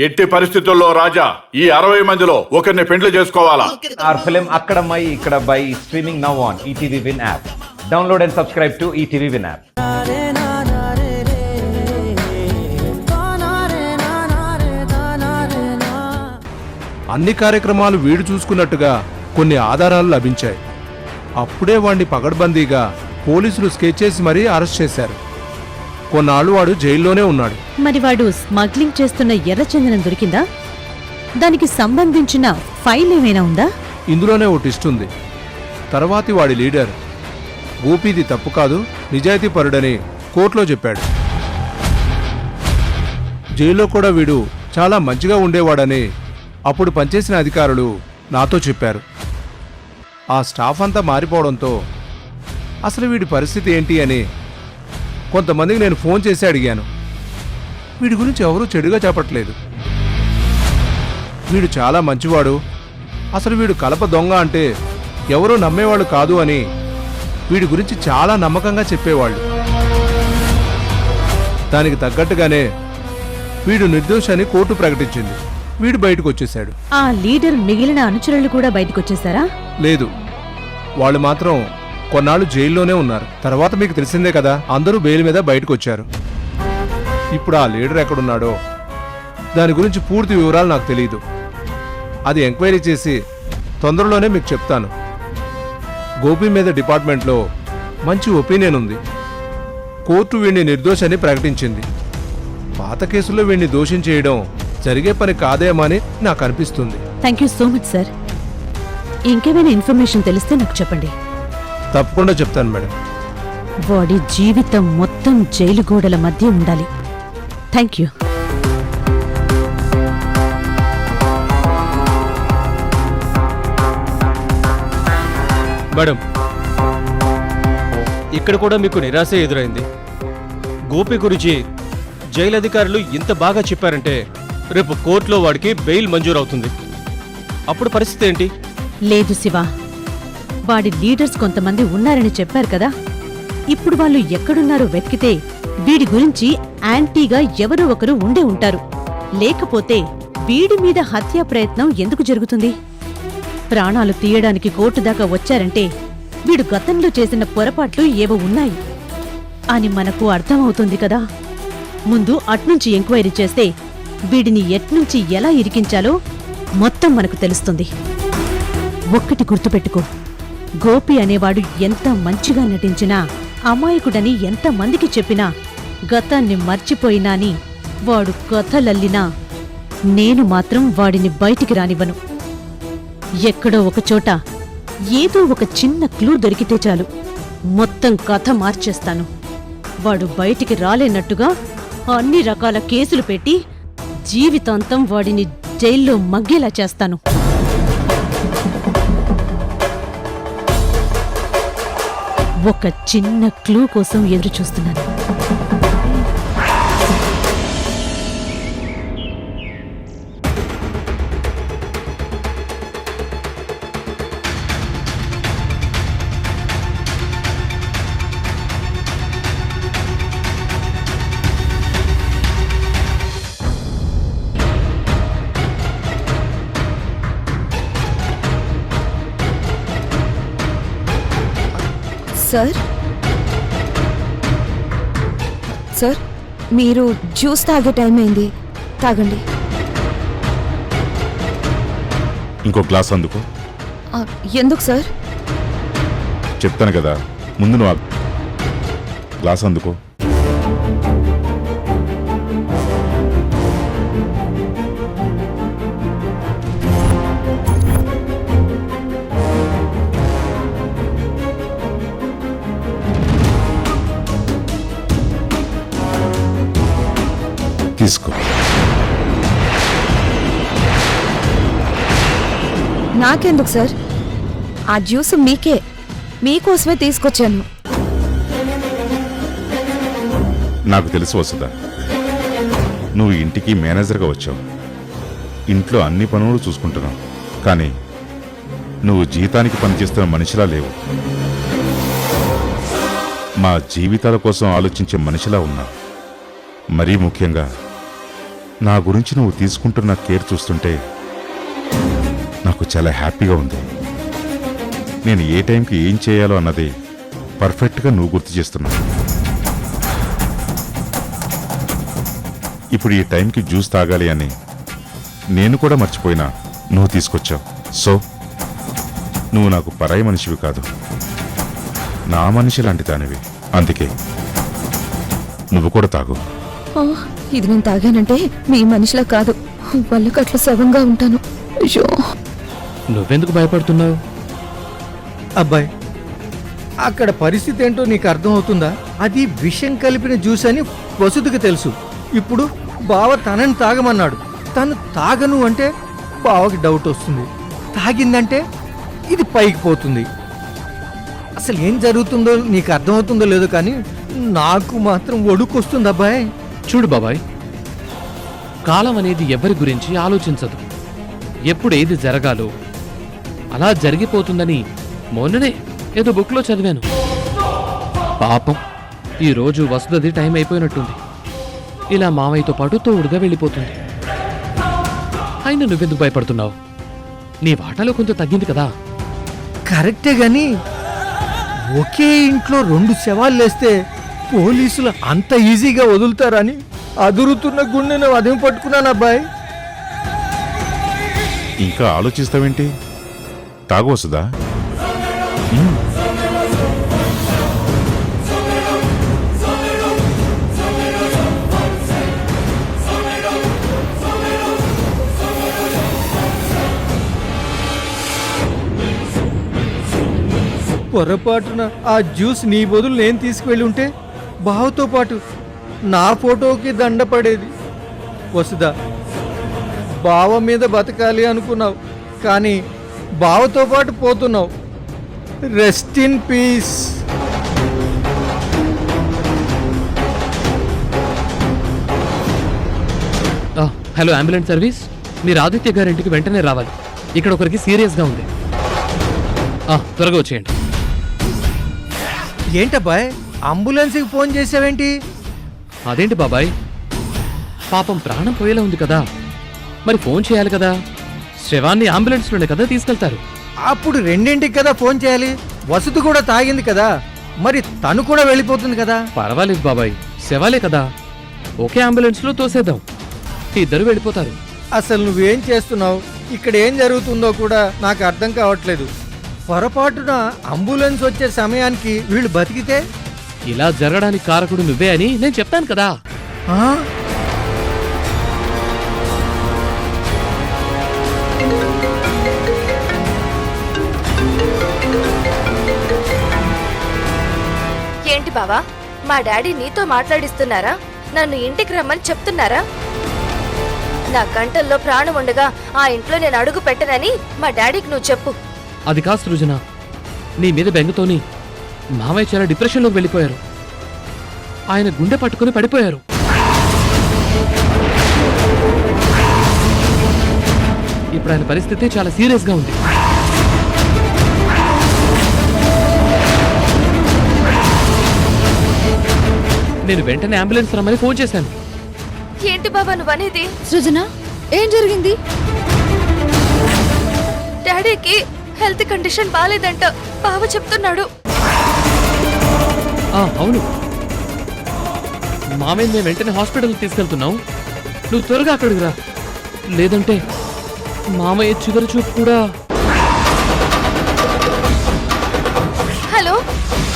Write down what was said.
ఎట్టి పరిస్థితుల్లో రాజా ఈ 60 మందిలో ఒకరిని పెండ్లి చేసుకోవాలా? Our film Akkadamai Ikkadabbai is streaming now on ETV Win app. Download and subscribe to ETV Win app. అన్ని కార్యక్రమాలు వీడు చూసుకున్నట్టుగా కొన్ని ఆధారాలు లభించాయి. అప్పుడే వాణ్ణి పగడ్బందీగా పోలీసులు స్కెచ్ చేసి మరీ అరెస్ట్ చేశారు. కొన్నాళ్ళు వాడు జైల్లోనే ఉన్నాడు. మరి వాడు స్మగ్లింగ్ చేస్తున్న ఎర్రచందనం దొరికిందా? దానికి సంబంధించిన ఫైల్ ఏమైనా ఉందా? ఇందులోనే ఓ ట్విస్ట్ ఉంది. తర్వాతి వాడి లీడర్ గోపీది తప్పు కాదు, నిజాయితీ పరుడని కోర్టులో చెప్పాడు. జైల్లో కూడా వీడు చాలా మంచిగా ఉండేవాడని అప్పుడు పనిచేసిన అధికారులు నాతో చెప్పారు. ఆ స్టాఫ్ అంతా మారిపోవడంతో అసలు వీడి పరిస్థితి ఏంటి అని కొంతమందికి నేను ఫోన్ చేసి అడిగాను. వీడి గురించి ఎవరూ చెడుగా చెప్పట్లేదు. వీడు చాలా మంచివాడు, అసలు వీడు కలప దొంగ అంటే ఎవరూ నమ్మేవాళ్ళు కాదు అని వీడి గురించి చాలా నమ్మకంగా చెప్పేవాళ్ళు. దానికి తగ్గట్టుగానే వీడు నిర్దోషని కోర్టు ప్రకటించింది. వీడు బయటకు వచ్చేశాడు. ఆ లీడర్ మిగిలిన అనుచరులు కూడా బయటకొచ్చేశారా? లేదు, వాళ్ళు మాత్రం కొన్నాళ్ళు జైల్లోనే ఉన్నారు. తర్వాత మీకు తెలిసిందే కదా, అందరూ బెయిల్ మీద బయటకు వచ్చారు. ఇప్పుడు ఆ లీడర్ ఎక్కడున్నాడో దాని గురించి పూర్తి వివరాలు నాకు తెలియదు. అది ఎంక్వైరీ చేసి తొందరలోనే మీకు చెప్తాను. గోపి మీద డిపార్ట్మెంట్లో మంచి ఒపీనియన్ ఉంది. కోర్టు వీడిని నిర్దోషని ప్రకటించింది. పాత కేసులో వీడిని దోషం చేయడం జరిగే పని కాదేమని నాకు అనిపిస్తుంది. Thank you so much sir. ఇంకేమైనా ఇన్ఫర్మేషన్ తెలిస్తే నాకు చెప్పండి. తప్పకుండా చెప్తాను మేడం. వాడి జీవితం మొత్తం జైలు గోడల మధ్య ఉండాలి. Thank you. మేడం, ఇక్కడ కూడా మీకు నిరాశ ఎదురైంది. గోపి గురించి జైలు అధికారులు ఇంత బాగా చెప్పారంటే రేపు కోర్టులో వాడికి బెయిల్ మంజూరవుతుంది. అప్పుడు పరిస్థితి ఏంటి? లేదు శివ, వాడి లీడర్స్ కొంతమంది ఉన్నారని చెప్పారు కదా. ఇప్పుడు వాళ్ళు ఎక్కడున్నారో వెతికితే వీడి గురించి యాంటీగా ఎవరో ఒకరు ఉండే ఉంటారు. లేకపోతే వీడి మీద హత్యా ప్రయత్నం ఎందుకు జరుగుతుంది? ప్రాణాలు తీయడానికి కోర్టు దాకా వచ్చారంటే వీడు గతంలో చేసిన పొరపాట్లు ఏవో ఉన్నాయి అని మనకు అర్థమవుతుంది కదా. ముందు అట్నుంచి ఎంక్వైరీ చేస్తే వీడిని ఎట్నుంచి ఎలా ఇరికించాలో మొత్తం మనకు తెలుస్తుంది. ఒక్కటి గుర్తుపెట్టుకో, గోపి అనేవాడు ఎంత మంచిగా నటించినా, అమాయకుడని ఎంతమందికి చెప్పినా, గతాన్ని మర్చిపోయినా అని వాడు కథలల్లినా నేను మాత్రం వాడిని బయటికి రానివ్వను. ఎక్కడో ఒకచోట ఏదో ఒక చిన్న క్లూ దొరికితే చాలు, మొత్తం కథ మార్చేస్తాను. వాడు బయటికి రాలేనట్టుగా అన్ని రకాల కేసులు పెట్టి జీవితాంతం వాడిని జైల్లో మగ్గేలా చేస్తాను. ఒక చిన్న క్లూ కోసం ఎదురు చూస్తున్నాను. సార్, సార్, మీరు జ్యూస్ తాగే టైం అయింది, తాగండి. ఇంకో గ్లాస్ అందుకో. ఎందుకు సార్? చెప్తాను కదా, ముందు నువ్వు గ్లాస్ అందుకో. తీసుకో. నాకెందుకు సార్? ఆ జ్యూస్ మీకోసమే తీసుకొచ్చాను. నాకు తెలుసు వసుదా, నువ్వు ఇంటికి మేనేజర్గా వచ్చావు, ఇంట్లో అన్ని పనులు చూసుకుంటున్నావు. కానీ నువ్వు జీతానికి పనిచేస్తున్న మనిషిలా లేవు. మా జీవితాల కోసం ఆలోచించే మనిషిలా ఉన్నావు. మరీ ముఖ్యంగా నా గురించి నువ్వు తీసుకుంటున్న కేర్ చూస్తుంటే నాకు చాలా హ్యాపీగా ఉంది. నేను ఏ టైంకి ఏం చేయాలో అన్నది పర్ఫెక్ట్గా నువ్వు గుర్తు చేస్తున్నావు. ఇప్పుడు ఈ టైంకి జ్యూస్ తాగాలి అని నేను కూడా మర్చిపోయినా నువ్వు తీసుకొచ్చావు. సో నువ్వు నాకు పరాయి మనిషివి కాదు, నా మనిషి లాంటి దానివి. అందుకే నువ్వు కూడా తాగు. ఇది నేను తాగానంటే మీ మనిషిలా కాదు, వాళ్ళకి అట్లా సగంగా ఉంటాను. అయ్యో, నువ్వెందుకు భయపడుతున్నావు? అబ్బాయి, అక్కడ పరిస్థితి ఏంటో నీకు అర్థమవుతుందా? అది విషం కలిపిన జ్యూస్ అని వసుదికి తెలుసు. ఇప్పుడు బావ తనని తాగమన్నాడు. తను తాగను అంటే బావకి డౌట్ వస్తుంది. తాగిందంటే ఇది పైకి పోతుంది. అసలు ఏం జరుగుతుందో నీకు అర్థమవుతుందో లేదో కానీ నాకు మాత్రం ఒడుకొస్తుంది అబ్బాయి. చూడు బాబాయ్, కాలం అనేది ఎవరి గురించి ఆలోచించదు. ఎప్పుడు ఏది జరగాలో అలా జరిగిపోతుందని మొన్ననే ఏదో బుక్లో చదివాను. పాపం ఈరోజు వసుదది టైం అయిపోయినట్టుంది. ఇలా మామయ్యతో పాటు తోడుగా వెళ్ళిపోతుంది. అయినా నువ్వెందుకు భయపడుతున్నావు? నీ వాటాలో కొంచెం తగ్గింది కదా. కరెక్టే గాని ఒకే ఇంట్లో 2 శవాలు లేస్తే పోలీసులు అంత ఈజీగా వదులుతారని అదురుతున్న గుండెను అదేం పట్టుకున్నాను అబ్బాయి. ఇంకా ఆలోచిస్తావేంటి? తాగు వస్తుందా? పొరపాటున ఆ జ్యూస్ నీ బదులు నేను తీసుకువెళ్ళి ఉంటే బావతో పాటు నా ఫోటోకి దండ పడేది. వసుదా, బావ మీద బతకాలి అనుకున్నావు కానీ బావతో పాటు పోతున్నావు. Rest in peace. Hello ambulance service, మీరు ఆదిత్య గారింటికి వెంటనే రావాలి. ఇక్కడ ఒకరికి సీరియస్గా ఉంది. త్వరగా వచ్చేయండి. ఏంటబ్బాయ్, అంబులెన్స్కి ఫోన్ చేసావేంటి? అదేంటి బాబాయ్, పాపం ప్రాణం పోయేలా ఉంది కదా, మరి ఫోన్ చేయాలి కదా. శవాన్ని అంబులెన్స్లోనే కదా తీసుకెళ్తారు. అప్పుడు 2ంటికి కదా ఫోన్ చేయాలి. వసతి కూడా తాగింది కదా, మరి తను కూడా వెళ్ళిపోతుంది కదా. పర్వాలేదు బాబాయ్, శవాలే కదా, ఒకే అంబులెన్స్లో తోసేద్దాం. ఇద్దరు వెళ్ళిపోతారు. అసలు నువ్వేం చేస్తున్నావు? ఇక్కడ ఏం జరుగుతుందో కూడా నాకు అర్థం కావట్లేదు. పొరపాటున అంబులెన్స్ వచ్చే సమయానికి వీళ్ళు బతికితే? ఇలా జరగడానికి కారకుడు నువ్వే అని నేను చెప్తాను కదా. ఆ? ఏంటి బావా, మా డాడీ నీతో మాట్లాడిస్తున్నారా? నన్ను ఇంటికి రమ్మని చెప్తున్నారా? నా గంటల్లో ప్రాణం ఉండగా ఆ ఇంట్లో నేను అడుగు పెట్టనని మా డాడీకి నువ్వు చెప్పు. అది కాదు సృజన, నీ మీద బెంగతోని మామయ్య చాలా డిప్రెషన్లోకి వెళ్ళిపోయారు. ఆయన గుండె పట్టుకుని పడిపోయారు. ఇప్పుడు ఆయన పరిస్థితి చాలా సీరియస్గా ఉంది. నేను వెంటనే అంబులెన్స్ రమ్మని ఫోన్ చేశాను. ఏంటి బాబా నువ్వనేది? సృజన, ఏం జరిగింది? డాడీకి హెల్త్ కండిషన్ బాలేదంట బావ చెప్తున్నాడు. అవును, మామయ్య మేము వెంటనే హాస్పిటల్కి తీసుకెళ్తున్నాం. నువ్వు త్వరగా అక్కడికి రా, లేదంటే మామయ్య చివరి చూపు కూడా